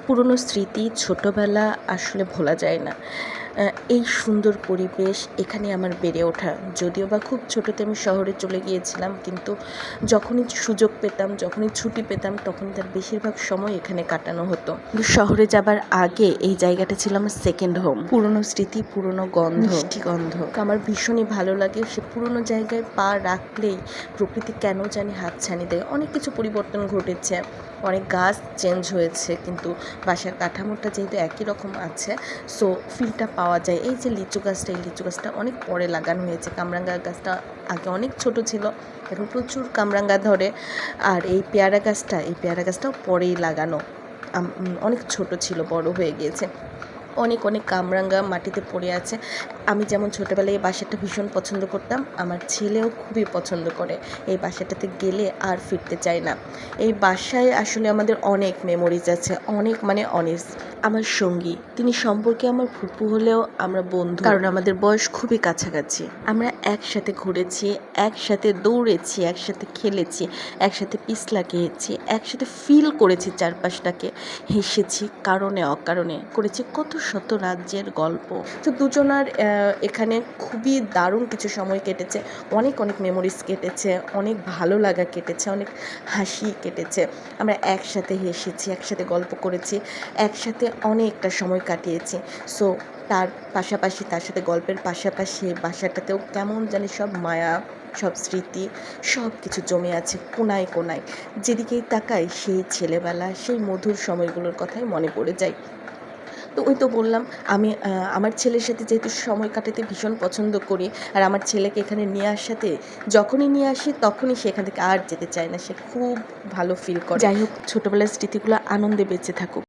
পুরনো স্মৃতি, ছোটোবেলা আসলে ভোলা যায় না। এই সুন্দর পরিবেশ, এখানে আমার বেড়ে ওঠা। যদিও বা খুব ছোটোতে আমি শহরে চলে গিয়েছিলাম, কিন্তু যখনই সুযোগ পেতাম, যখনই ছুটি পেতাম, তখন তার বেশিরভাগ সময় এখানে কাটানো হতো। কিন্তু শহরে যাবার আগে এই জায়গাটা ছিল আমার সেকেন্ড হোম। পুরনো স্মৃতি, পুরনো গন্ধ, মিষ্টি গন্ধ আমার ভীষণই ভালো লাগে। সে পুরনো জায়গায় পা রাখলেই প্রকৃতি কেন জানি হাতছানি দেয়। অনেক কিছু পরিবর্তন ঘটেছে, অনেক গাছ চেঞ্জ হয়েছে, কিন্তু বাসার কাঠামোটা যেহেতু একই রকম আছে, সো ফিলটা পাওয়া যায়। এই যে লিচু গাছটা, এই লিচু গাছটা অনেক পরে লাগানো হয়েছে। কামরাঙ্গা গাছটা আগে অনেক ছোট ছিল, এখন প্রচুর কামরাঙ্গা ধরে। আর এই পেয়ারা গাছটাও পরেই লাগানো, অনেক ছোট ছিল, বড় হয়ে গিয়েছে। অনেক কামরাঙ্গা মাটিতে পড়ে আছে। আমি যেমন ছোটোবেলায় এই বাসাটা ভীষণ পছন্দ করতাম, আমার ছেলেও খুবই পছন্দ করে। এই বাসাটাতে গেলে আর ফিরতে চায় না। এই বাসায় আসলে আমাদের অনেক মেমোরিজ আছে, অনেক আমার সঙ্গী, তিনি সম্পর্কে আমার ফুপু হলেও আমরা বন্ধু, কারণ আমাদের বয়স খুবই কাছাকাছি। আমরা একসাথে ঘুরেছি, একসাথে দৌড়েছি, একসাথে খেলেছি, একসাথে পিছলা খেয়েছি, একসাথে ফিল করেছি চারপাশটাকে, হেসেছি কারণে অকারণে, করেছি কত শত রাজ্যের গল্প। তো দুজনার এখানে খুবই দারুণ কিছু সময় কেটেছে, অনেক মেমোরিজ কেটেছে, অনেক ভালো লাগা কেটেছে, অনেক হাসি কেটেছে। আমরা একসাথে হেসেছি, একসাথে গল্প করেছি, একসাথে অনেকটা সময় কাটিয়েছি। সো তার সাথে গল্পের পাশাপাশি বাসাটাতেও কেমন জানি সব মায়া, সব স্মৃতি, সব কিছু জমে আছে কোনায় কোনায়। যেদিকেই তাকাই সেই ছেলেবেলা, সেই মধুর সময়গুলোর কথাই মনে পড়ে যায়। তো ওই তো বললাম, আমি আমার ছেলের সাথে যেহেতু সময় কাটাতে ভীষণ পছন্দ করি, আর আমার ছেলেকে এখানে নিয়ে আসাতে, যখনই নিয়ে আসি তখনই সে এখান থেকে আর যেতে চায় না, সে খুব ভালো ফিল করে। যাই হোক, ছোটোবেলার স্মৃতিগুলো আনন্দে বেঁচে থাকুক।